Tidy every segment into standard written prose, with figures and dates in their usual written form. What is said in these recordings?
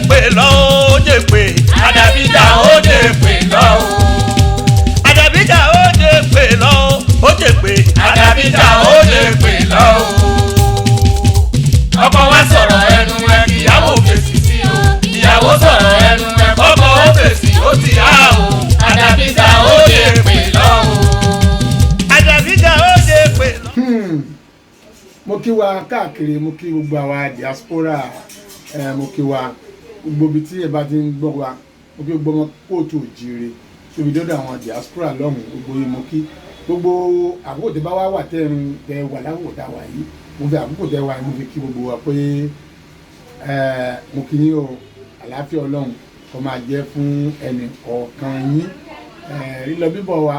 pè lọ ó jẹ pé àdàbíjà ó jẹ pè lọ àdàbíjà ó jẹ pè lọ ó jẹ pé àdàbíjà ó jẹ pè lọ ọkọ wa sọ̀rọ̀ ẹnu ẹ ìyàwó fèsì sí o ìyàwó sọ̀rọ̀ ẹnu ẹ ọkọ ó fèsì ó ti há o àdàbíjà ó jẹ pè lọ àdàbíjà ó jẹ pè lọ. Mo kí wa káàkiri, mo kí gbogbo àwa diaspora, mo kí wa gbogbo ibi tí ẹ bá ti ń gbọ́ wa, mo kí gbogbo ọmọ kóòtù òjìire tóbi dọ́dọ̀ àwọn diaspora lọ́hùn gbogbo yìí, mo kí gbogbo àkókò tẹ bá wà tẹ́rùn tẹ wà láwò tá wà yìí, mo fi àkókò tẹ wà mo fi kí gbogbo wa pé mo kí yín o, àlàáfíà Ọlọ́run kó máa jẹ́ fún ẹnì kọ̀ọ̀kan yín, lílọ bíbọ̀ wa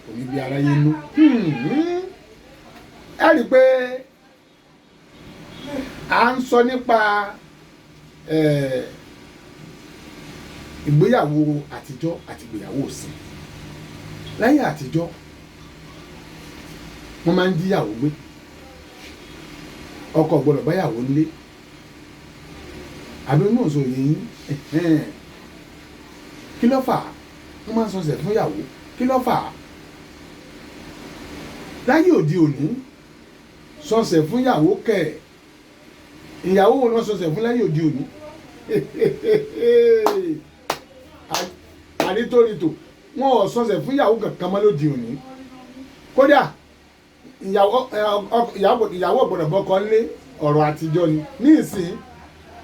kò ní bí aráyé nú. Ẹ rí i pé à ń sọ nípa ìgbéyàwó àtijọ́ àti ìgbéyàwó ìsìn. Láyé àtijọ́ wọ́n máa ń jíyàwó gbé, ọkọ gbọ́dọ̀ báyàwó nílé, àbí inú òṣò yìí kí ló fà á wọ́n máa ń sọsẹ̀ fún ìyàwó, kí ló fà á láyé òde òní sọsẹ̀ fún ìyàwó kẹ̀ ìyàwó wo lọ sọsẹ̀ fún láyé òde òní àrítórítò wọn ò sọsẹ̀ fún ìyàwó kankan mọ́ lóde òní, kódà ìyàwó gbọ́dọ̀ bọ́kọ lé ọ̀rọ̀ àtijọ́ ni. Ní ìsìn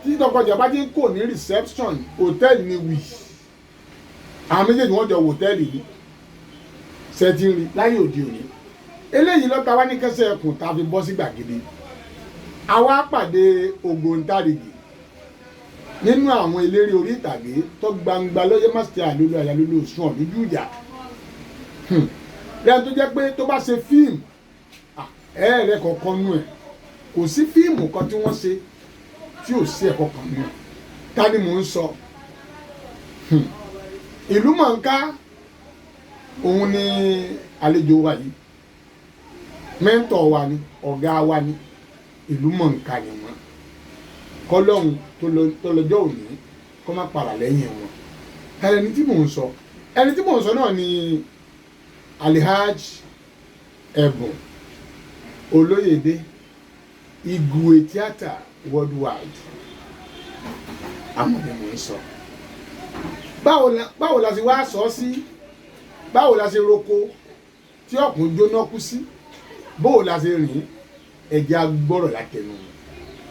tí tọkọjà bá ti ń kò ní reception hòtẹ́ẹ̀lì ni wì, àwọn méjèèjì wọ́n jọ hòtẹ́ẹ̀lì yìí ṣẹ́tìrì láyé òde òní. Eléyìí lọ́ta wá ní kẹsẹ̀ ẹkùn tá a fi bọ́ sí gbàgede. Àwa pàdé ògbóǹtarìgì nínú àwọn eléré orí ìtàgé tó gbangba lọ́yẹ́ máṣe àlólò àyàlólò sùn lójú ìjà. Lẹ́yìn tó jẹ́ pé tó bá ṣe fíìmù ẹ̀ẹ́rẹ́ kọ̀ọ̀kan nú ẹ̀, kò sí fíìmù kan tí wọ́n ṣe tí ò sí ẹ̀kọ́ kan nú ẹ̀. Ta ni mò ń sọ? Ìlú mọ̀ọ́ká òun ni àlejò wa yìí, mẹ́ńtọ̀ wa ni, ọ̀gá wa ni, ìlú mọ̀ọ́ká ni wọ́n. Kọ́lọ́hún tó lọ́jọ́ òní kó má para lẹ́yìn wọn. Ẹni tí mò ń sọ, náà ni Alhaj Ẹ̀bùn Olóyèdé Igwe Theatre Worldwide. Àmọ́ ni mò ń sọ. Báwo la ṣe wá sọ sí? Báwo la ṣe roko tí ọ̀kùn jóná kú sí? Báwo la ṣe rìn? Ẹja gbọ́rọ̀ látẹnu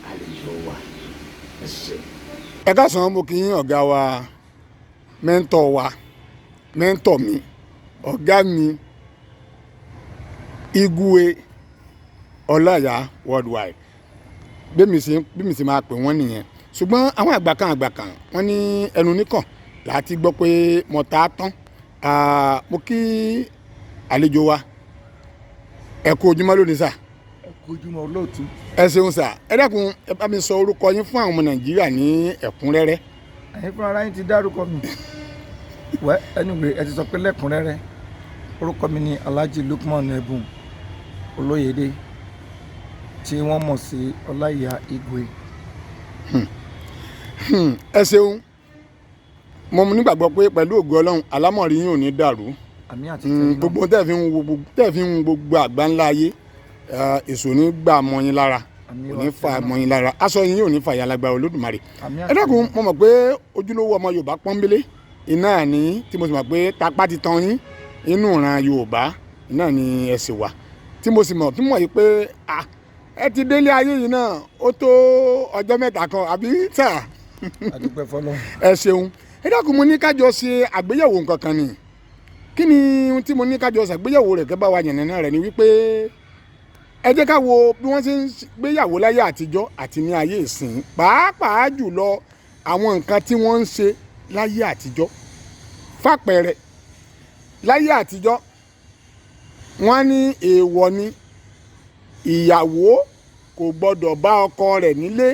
àlejò wa. Ẹ káàsán, mo kí ọ̀gá wa, mẹ́ńtọ̀ mi, ọ̀gá mi Igwe Ọláyà Worldwide. Bí mi sì máa pè wọ́n nìyẹn. Ṣùgbọ́n àwọn àgbà kan wọ́n ní ẹnu níkàn láti gbọ́ pé mo ta tán. Mo kí àlejò wa, ẹ kú ojúmọ́ lónìí sà. Ẹ kú ojúmọ́ olóòtú. Ẹ ṣeun sà. Ẹ dákun ẹ bá mi sọ orúkọ yín fún àwọn ọmọ Nàìjíríà ní ẹ̀kúnrẹ́rẹ́. Ẹ̀yin fúnra ara yín ti dárúkọ mi. Anyway, ẹ ti sọ pé lẹ́kúnrẹ́rẹ́. Orúkọ mi ni Alhaji Lukman Ẹ̀bùn Olóyèdé tí wọ́n mọ̀ sí Ọláìyá Igwe. Ẹ ṣeun. Mo nígbàgbọ́ pé pẹ̀lú ògo Ọlọ́run àlámọ̀rí yín ò ní dàrú. Àmín àti tẹ̀yìn náà. Gbogbo tẹ́ fi ń wo gbogbo àgbáńlá ayé, èso ní gbà mọ́ yín lára, kò ní fa mọ́ yín lára, aṣọ yín ò ní fa ìyá lágbára Olódùmarè. Ẹ dákun, mo mọ̀ pé ojúlówó ọmọ Yorùbá pọ́nbélé iná ní tí mo sì mọ̀ pé tapá ti tan yín inú ìran Yorùbá iná ní ẹ sì wà, tí mo sì mọ̀ yìí pé ẹ ti délé ayé yìí náà ó tó ọjọ́ mẹ́ta kan àbí sà. Àdúpẹ́ fọ́lọ́run. Ẹ ṣeun. Ẹ dákun, mo ní kájọ ṣe àgbéyẹ̀wò nǹkan kan ni. Kí ni tí mo ní kájọ ṣàgbéyẹ̀wò rẹ̀ kẹ́ bá wa yànnàná rẹ̀ ni wípé ẹ jẹ́ ká wo bí wọ́n ṣe ń gbéyàwó láyé àtijọ́ àti ní ayé ìsìn, pàápàá jùlọ àwọn nǹkan tí wọ́n ń ṣe láyé àtijọ́. Fàpẹẹrẹ, láyé àtijọ́ wọ́n ní èèwọ̀ ni ìyàwó kò gbọ́dọ̀ bá ọkọ rẹ̀ nílé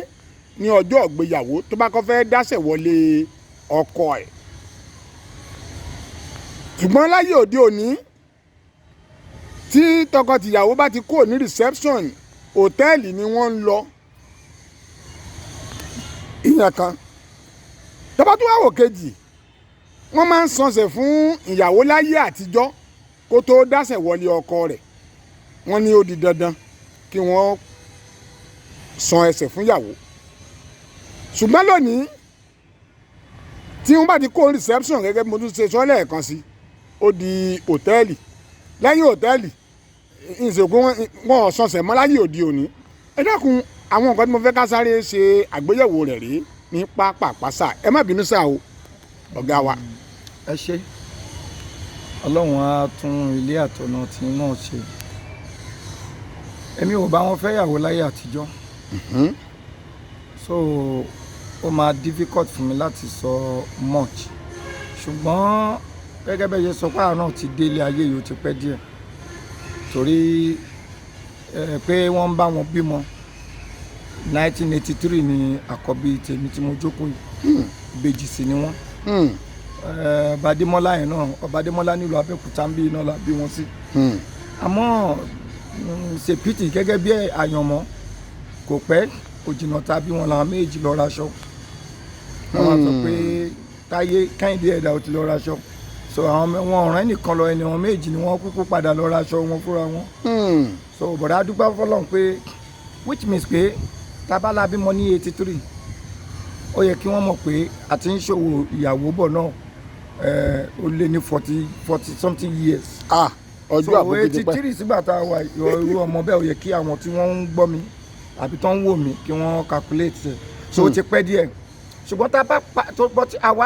ní ọjọ́ ìgbéyàwó tó bá kọ́ fẹ́ dáṣẹ̀ wọlé ọkọ ẹ̀. Ṣùgbọ́n láyé òde òní tí tọkọtìyàwó bá ti kúrò ní reception, hòtẹ́ẹ̀lì ni wọ́n ń lọ. Ìyẹn kan. tọ́ba tó wà wò kejì wọ́n máa ń sanṣẹ̀ fún ìyàwó láyé àtijọ́ kó tó dáṣẹ̀ wọlé ọkọ rẹ̀ wọ́n ní ó di dandan kí wọ́n san ẹsẹ̀ fún ìyàwó ṣùgbọ́n lónìí tí wọ́n bá ti kó reception gẹ́gẹ́ bí mo tún ṣe sọ lẹ́ẹ̀kan sí ó di hòtẹ́ẹ̀lì lẹ́yìn hòtẹ́ẹ̀lì ìṣègùn wọn ò sanṣẹ̀ mọ́ láyé òde òní ẹ dákun àwọn nǹkan tí mo fẹ́ ká sáré ṣe àgbéyẹ̀wò rẹ̀ rí ní pápá sá ẹ má bínú sá o ọ̀gá wa. ẹ ṣe ọlọ́run á tún ilé àtọ̀nà tí náà ṣe èmi ò bá wọn fẹ́yàwó láyé àtijọ́ so ó máa difficult fún mi láti sọ much ṣùgbọ́n gẹ́gẹ́ bẹ́ẹ̀ ṣe sọ pé àwọn náà ti délé ayé yìí ó ti pẹ́ díẹ̀ torí pé wọ́n ń bá wọn bímọ 1983 ni àkọ́bí tèmi tí mo jókòó yìí ìbejì sí ni wọ́n Bàdémọ́lá yẹn náà Bàdémọ́lá nílùú Abẹ́òkúta ń bí iná la bí wọn sí àmọ́ ṣèpìtì gẹ́gẹ́ bí àyànmọ́ kò pẹ́ kò jìnnà tàbí wọn làwọn méjì lọ raṣọ wọn sọ pé Táyé Kẹ́hìndé ẹ̀dá ò ti lọ raṣọ so àwọn wọn ọ̀rẹ́ nìkan lọ ẹni wọn méjì ni wọ́n kúkú padà lọ raṣọ wọn fúnra wọn so bọ̀dá dúpẹ́ fọlọ́n pé which means pé tábàlà bímọ ní 83 ó yẹ kí wọ́n mọ̀ pé àti ń ṣòwò ìyàwó bọ̀ náà ó lé ní 40 something years. ọjọ́ àbókè ti pẹ́ so 83 sígbà tá a wà irú ọmọ bẹ́ẹ̀ ó yẹ kí àwọn tí wọ́n ń gbọ́ mi àbí tó ń wò mí kí wọ́n calculate ẹ̀ so ó ti pẹ́ díẹ̀ ṣùgbọ́n tá a bá tó bọ́ tí àwa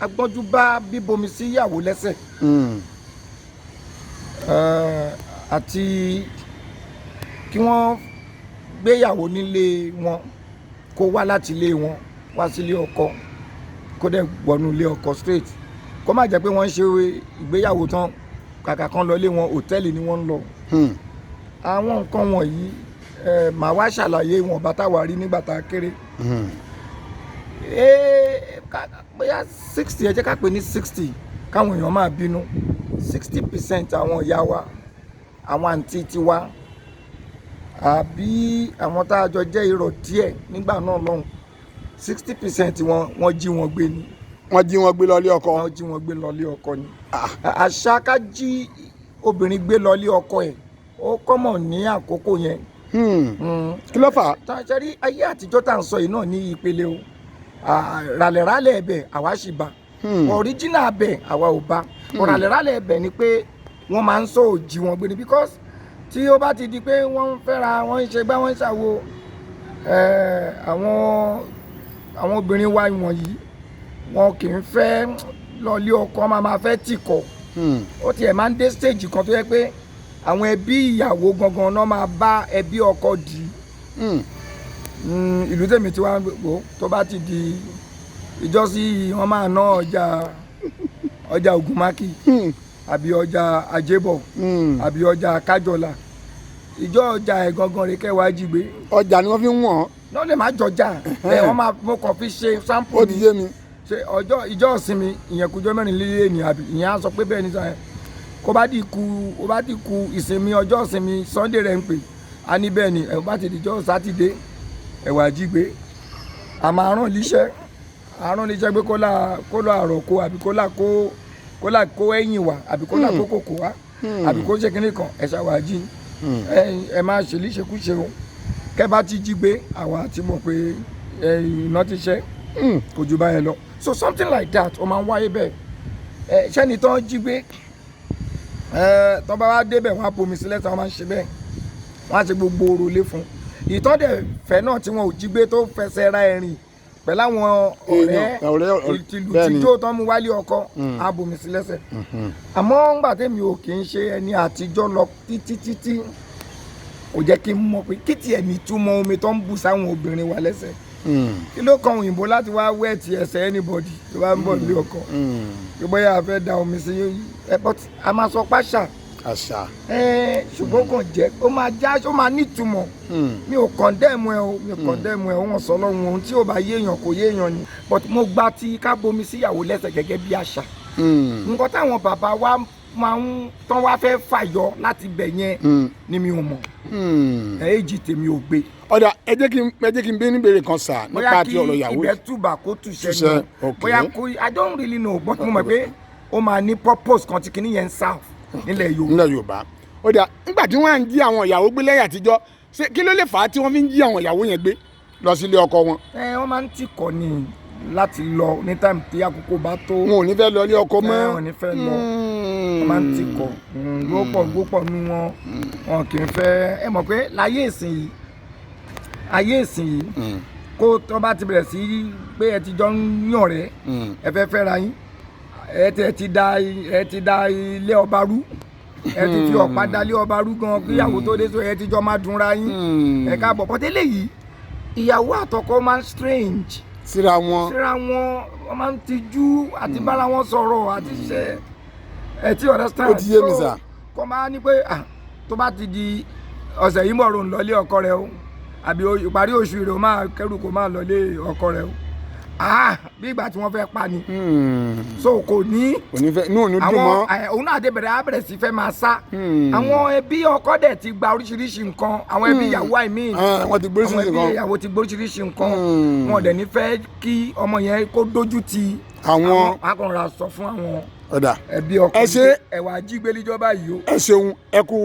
agbọ́njú bá bíbomi sí ìyàwó lẹ́sẹ̀ àti kí wọ́n gbéyàwó nílé wọn kó wá láti ilé wọn wá sílé ọkọ kó dẹ̀ wọnú ilé ọkọ straight kó má jẹ́ pé wọ́n ń ṣe ìgbéyàwó tán kàkà kan lọ lé wọn hòtẹ́ẹ̀lì ni wọ́n ń lọ àwọn nǹkan wọ̀nyí màá wá ṣàlàyé wọn bàtà wà rí nígbà tá a kéré bóyá 60 ẹ jẹ́ ká pè ní 60 káwọn èèyàn máa bínú 60% àwọn ìyá wa àwọn àǹtí tiwa àbí àwọn tá a jọ jẹ́ irọ́ díẹ̀ nígbà náà lọ́hùn 60% wọ́n jí wọn gbé ni. wọ́n jí wọn gbé lọ́lé ọkọ. wọ́n jí wọn gbé lọ́lé ọkọ ni. àṣà ká jí obìnrin gbé lọ́lé ọkọ ẹ̀ ó kọ́mọ̀ ní àkókò yẹn. kí ló fà á. tàṣẹ́rí ayé àtijọ́ tá à ń sọ yìí náà ní ìpele o ràlẹ̀ràlẹ̀ ẹ̀bẹ̀ àwa sì bá ọ̀ríjìnà ẹ̀bẹ̀ àwa ò bá ràlẹ̀ràlẹ̀ ẹ̀bẹ̀ ni pé wọ́n máa ń sọ òjì wọn gbé ni because tí ó bá ti di pé wọ́n ń fẹ́ra wọ́n ń ṣe gbá wọ́n ń ṣàwo àwọn obìnrin wa wọ̀nyí wọn kì í fẹ́ lọ́ọ́lé ọkọ máa fẹ́ tìkọ̀ ó tiẹ̀ máa ń dé stage kan tó yẹ pé àwọn ẹbí ìyàwó gangan náà máa bá ẹbí ọkọ dì ìlú tèmi tí wàá gbò tó bá ti di ìjọsí wọn máa ná ọjà Ògúnmákì àbí ọjà Àjẹbọ àbí ọjà Kájọlà ìjọ ọjà ẹ̀ gangan rẹ̀ kẹwàá jí gbé. ọjà ni wọ́n fi ń wọ̀n. náà lè má jọjà wọ́n máa mo kàn fi ṣe sample. ó ti yé mi. ṣe ìjọ ìsinmi ìyẹn kújọ mẹ́rin lílé ni àbí ìyẹn á sọ pé bẹ́ẹ̀ ní sáyẹn kó bá ti ku ìsinmi ọjọ́ ìsinmi Sunday rẹ̀ ń pè á ní bẹ́ẹ̀ ni ẹ̀ bá ti di ìjọ Sátidé ẹ̀wà jí gbé àmọ́ àrùn líṣẹ́ pé kó lọ àròkọ àbí kó là kó ẹ̀yìn wá àbí kó là kó kòkó wá àbí kó ṣe kínní kan ẹ̀ṣà wà jí ẹ máa ṣe líṣekúṣe o kẹ́ bá ti jí gbé àwa ti mọ̀ pé iná ti ṣẹ́ kò jù báyẹn lọ so something like that ó máa ń wáyé bẹ́ẹ̀ ṣẹ́ni tó ń jí gbé tó bá wá débẹ̀ wọ́n á bomi sílẹ̀ tí wọ́n máa ń ṣe bẹ́ẹ̀ wọ́n á ṣe gbogbo òrùlé fún ìtọ́dẹ̀ fẹ́ náà tí wọn ò jí gbé tó fẹsẹ̀ ra ẹ̀rìn pẹ̀lú àwọn ọ̀rẹ́ ìtìlù tíjó tó ń mú wálé ọkọ á bomi sí lẹ́sẹ̀ àmọ́ ńgbà tèmi ò kì í ṣe ẹni àtijọ́ lọ títí kò jẹ́ kí n mọ̀ pé kí tiẹ̀ ní túmọ̀ omi tó ń bù sáwọn obìnrin wa lẹ́sẹ̀ kí ló kan òyìnbó láti wá wẹ́ẹ̀tì ẹsẹ̀ anybody tó bá ń bọ̀ nílé ọkọ kí bóyá a fẹ́ da omi sí but a máa sọ pàṣà àṣà. ṣùgbọ́n kàn jẹ́ ó máa nítumọ̀ mi ò kọ̀ndẹ́mù ẹ o mi ò kọ̀ndẹ́mù ẹ o wọ́n sọ lọ́run ohun tí ò bá yéèyàn kò yéèyàn ni but mo gba ti ká bomi síyàwó lẹ́sẹ̀ gẹ́gẹ́ bí àṣà nǹkan táwọn bàbá wa máa ń tán wá fẹ́ fàyọ láti bẹ̀ yẹn ni mi ò mọ̀ èjì tèmi ò gbé. ọ̀dà ẹ jẹ́ kí n bí níbèrè kan sà nípa ti ọ̀rọ̀ ìyàwó. bóyá kí ibẹ̀ túbà kó túṣẹ́ ni bóyá kó I don't really know but mo mọ̀ pé ó máa ní purpose kan tí kìíní yẹn ń serve nílẹ̀ Yorùbá. ọ̀dà nígbà tí wọ́n á ń jí àwọn ìyàwó gbé lẹ́yìn àtijọ́ ṣé kí ló lè fà á tí wọ́n fi ń jí àwọn ìyàwó yẹn gbé lọ sílé ọkọ wọn. wọ́n máa ń tìkọ̀ ni láti lọ ní táìmù tí àkókò bá tó. wọn ò ní fẹ́ lọ ilé ọkọ mọ́. wọn ò ní fẹ́ lọ wọ́n máa ń tìkọ̀ gbópọ̀ nú wọn kì í fẹ́ ẹ mọ̀ pé láyé ìsìn yìí kó tó bá ti bẹ̀rẹ̀ sí pé ẹ ti jọ ń yàn rẹ̀ ẹ fẹ́ fẹ́ra yín ẹ ti da ilé ọba rú ẹ ti fi ọ̀pá dalé ọba rú gan kíyàwó tó dé so ẹ ti jọ máa dunra yín ẹ káàbọ̀ pọ́tẹ́lẹ̀ yìí ìyàwó àtọkọ máa ń strange síra wọn wọ́n máa ń tijú àti bára wọn sọ̀rọ̀ àti ṣe ẹ ti understand. ó ti yé mi sà. kọ́ máa ní pé tó bá ti di ọ̀sẹ̀ yìí mọ̀rún lọ́lé ọkọ rẹ o àbí ìparí oṣù rẹ o máa kẹ́rù kó máa lọ́lé ọkọ rẹ o bí ìgbà tí wọ́n fẹ́ pa ni so kò ní dùn mọ́ òun náà bẹ̀rẹ̀ sí fẹ́ máa sá àwọn ẹbí ọkọ dẹ̀ ti gba oríṣiríṣi nǹkan àwọn ẹbí ìyàwó àìmí àwọn ẹbí ìyàwó ti gbóríṣiríṣi nǹkan wọn dẹ̀ ní fẹ́ kí ọmọ yẹn kó dójú ti àwọn akọ̀nra sọ fún àwọn ọ̀dà ẹbí ọkọ ẹ̀wà jígbéléjọba yìí o. ẹ ṣeun ẹ kú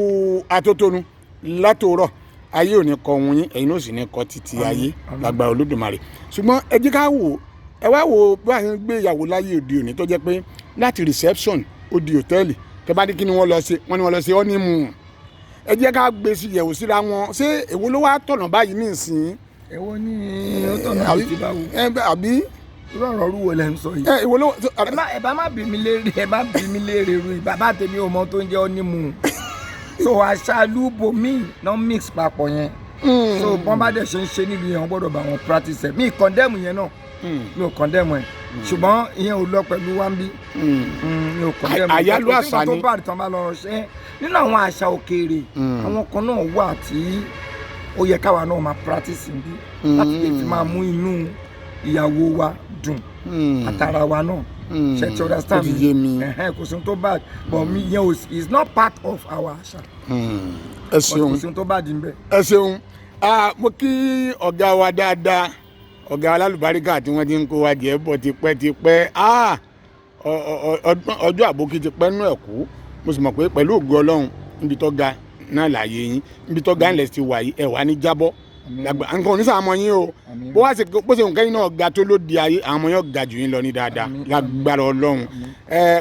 atótónu látòrọ ayé ò ní kọ ohun yín ẹ̀yin náà sì ní kọ títí ayé lágbára Olódùmarè ṣùgbọ́n ẹ jẹ́ ká wò ẹ wá wò bí wọ́n gbé ìyàwó láyé òde òní tó jẹ́ pé láti reception ó di hòtẹ́ẹ̀lì tẹ́ bá ní kí ni wọ́n lọ ṣe wọ́n ní wọ́n lọ ṣe honeymoon ẹ jẹ́ ká gbé sí yẹ̀wò síra wọn ṣé èwo ló wá tọ̀nà báyìí ní ìsìn. èwo ni ó tọ̀nà báyìí ti báwo. àbí. irú ọ̀rọ̀ rú wo lẹ ń sọ yìí. èwo ló. ẹ bá má bí mi léèrè ru bàbá tèmi ò mọ tó ń jẹ́ honeymoon so àṣà lúbomi náà mix papọ̀ yẹn so bọ́n bá dẹ̀ ṣe ń ṣe níbi yẹn wọ́n gbọ́dọ̀ bá wọn practice ẹ̀ mi condemn yẹn náà mi ò condemn ẹ̀ ṣùgbọ́n ìyẹn ò lọ pẹ̀lú wa ń bí mi ò condemn ẹ̀ àyálò àṣà ni tó bá tán bá lọ ṣe nínú àwọn àṣà òkèèrè àwọn kan náà wà tí ó yẹ káwa náà máa practice bí láti lè fi máa mú inú ìyàwó wa dùn àtàrà wa náà ṣe ti understand mi kò sí tó bad but mi yẹn is not part of our àṣà ẹ ṣeun kò sí tó bad ń bẹ. ẹ ṣeun mo kí ọ̀gá wa dáadáa ọ̀gá alálùbáríkà tí wọ́n ti ń kó wa jẹ́ bọ̀ tipẹ́tipẹ́ ọjọ́ àbókí ti pẹ́ nú ẹ̀kú mo sì mọ̀ pé pẹ̀lú ògo Ọlọ́run níbi tó ga náà láàyè yín níbi tó ga ńlẹ̀ ti wà yìí ẹ̀ wá ní jábọ́ nǹkan oníṣà àmọ́ yín o bó ṣe nǹkan yín náà ga tó ló di ayé àwọn ọmọ yóò ga jù yín lọ ní dáadáa lágbára Ọlọ́run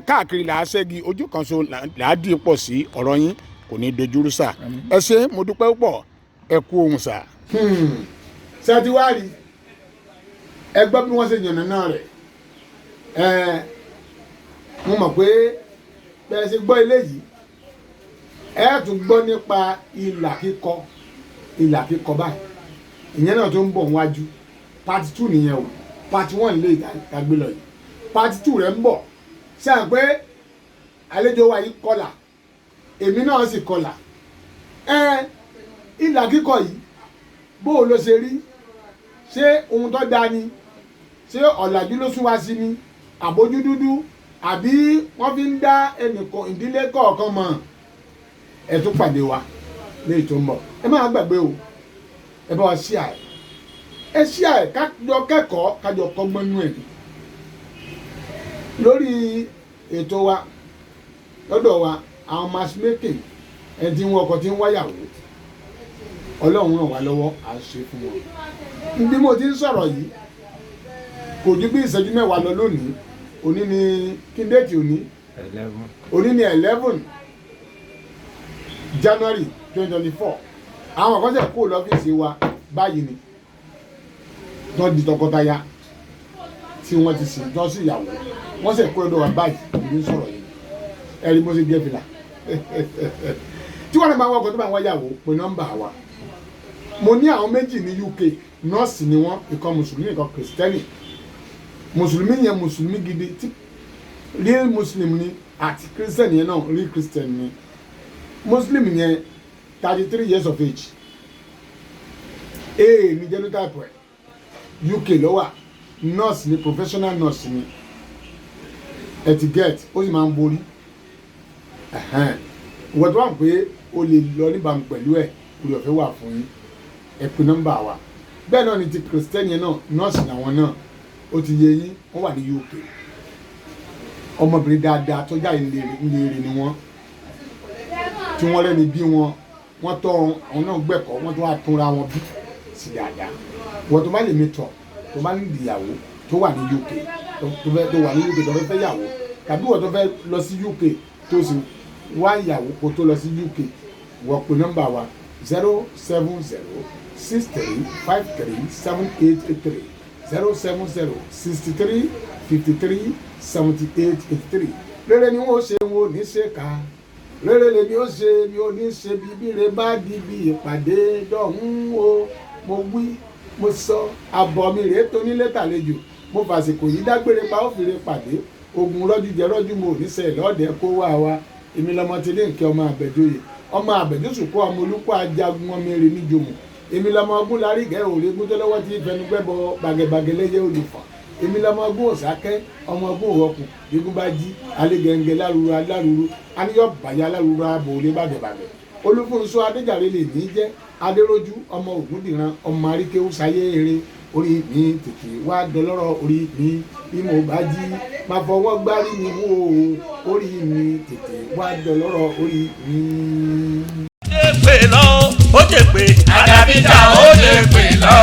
káàkiri là á ṣẹ́gi ojú kan so là á dì pọ̀ sí ọ̀rọ̀ yín kò ní dojúrú sà ẹ ṣé mo dúpẹ́ púpọ̀ ẹ kú ohun sà. ṣé ti wá rí ẹ gbọ́ bí wọ́n ṣe yànnà náà rẹ̀ mo mọ̀ pé bẹ́ẹ̀ ṣe gbọ́ eléyìí ẹ tún gbọ́ nípa ìlà kíkọ báyìí ìyẹn náà tó ń bọ̀ wájú part 2 nìyẹn o part 1 lè dàgbé lọ yìí part 2 rẹ̀ ń bọ̀ ṣáà pé àlejò wa yìí kọlà èmi náà sì kọlà ìlà kíkọ yìí bó o ló ṣe rí ṣé ohun tó dáa ni ṣé ọ̀làjú ló sún wá sí ni àbójú dúdú àbí wọ́n fi ń dá ẹnìkan ìdílé kọ̀ọ̀kan mọ̀ ẹ tún pàdé wa léyìí tó ń bọ̀ ẹ máa gbàgbé o ẹ bá wa share ẹ share kájọ kẹ́kọ̀ọ́ kájọ kọ́gbọ́n nú ẹ̀ lórí ètò wa lọ́dọ̀ wa àwọn matchmaking ẹ ti ń wọkọ̀ tí ń wáyàwó Ọlọ́run ràn wá lọ́wọ́ à ń ṣe fún wọn bí mo ti ń sọ̀rọ̀ yìí kò ju bí ìṣẹ́jú mẹ́wàá lọ lónìí òní ni kí déètì òní ni 11 January 2024 àwọn àkọsẹ̀ kó lọ́fíìsì wa báyìí ni tó di tọkọtaya tí wọ́n ti sìn tó sì yàwó wọ́n sì kó lọ́dọ̀ wa báyìí ní sọ̀rọ̀ yìí ẹ̀rí bó ṣe jẹ́ fìlà tí wọ́n lè máa wọ́kọ̀ tó máa wọ́n yàwó pé nọ́mbà wa mo ní àwọn méjì ní UK nọ́ọ̀sì ni wọ́n ìkan mùsùlùmí ìkan kìrìsìtẹ́nì mùsùlùmí yẹn mùsùlùmí gidi tí real muslim ni àti kìrìsìtẹ́nì yẹn náà real christian ni muslim yẹn 33 years of age ní genotype ẹ̀ UK ló wà nurse ni professional nurse ni etiquette ó sì máa ń borí ìwọ tó wà pé o lè lọ níbàámu pẹ̀lú ẹ̀ orí ọ̀fẹ́ wà fún yín ẹ pe nọ́mbà wa bẹ́ẹ̀ náà ni ti kìrìsìtẹ́nì yẹn náà nọ́ọ̀sì làwọn náà ó ti yé yín wọ́n wà ní UK ọmọbìnrin dáadáa tó já ìlérè ni wọ́n tí wọ́n rẹ́ni bí wọ́n tọ́ àwọn náà gbẹ̀kọ́ wọ́n tó wà túnra wọn bí sí dáadáa wọ́n tó bá lè mi tọ̀ tó bá ní ìyàwó tó wà ní UK tó wà ní UK tó fẹ́ yàwó tàbí wọ́n tó fẹ́ lọ sí UK tó sì wá ìyàwó kó tó lọ sí UK wọ́n pe nọ́mbà wa 07063537883 07063537883 rere ni wọ́n ṣe wọn ò ní ṣe ká rere lè ní ó ṣe mi ò ní ṣe bíbí rẹ bá di bí ìpàdé dọ̀hún o mo wí mo sọ àbọ̀ mi rèé tó nílé tàlejò mo fàsìkò yìí dágbére pa ó fìrè pàdé ogun rọ́jú jẹ rọ́jú mo ò ní ṣe lọ́ọ̀dẹ̀ kó wá wa èmi lọmọ tí lè ń kí ọmọ àbẹ̀jọyè ọmọ àbẹ̀jọ́sùn kó ọmọ olùkọ́ ajagun ọmọ eré níjòmù èmi lọmọ ọgbọ́n lárí gẹ́ òòrè gúndé lọ́wọ́ tí ìfẹnugbẹ́bọ bàgẹ̀bàgẹ̀ lẹ́yẹ olùfọ̀n èmi lọmọ ọgbọ́n òsákẹ́ ọmọ ọgbọ́n òrọ̀kùn igun bá jí alégẹ̀ǹgẹ̀ láruru aláruru aníyọ̀ bàyà láruru abòlé bàgẹ̀bàgẹ̀ olúfúnṣọ adéjàre lè ní jẹ́ adérójú ọmọ ògúndìran ọmọ aríkéwú sáyé eré orí mi tètè wá dọlọ́rọ̀ orí mi bí mo bá jí má fọwọ́ gbárí mi wò orí mi tètè wá dọlọ́rọ̀ orí mi. ó jẹ́ pé lọ ó jẹ́ pé àdàbíjà ó jẹ́ pé lọ.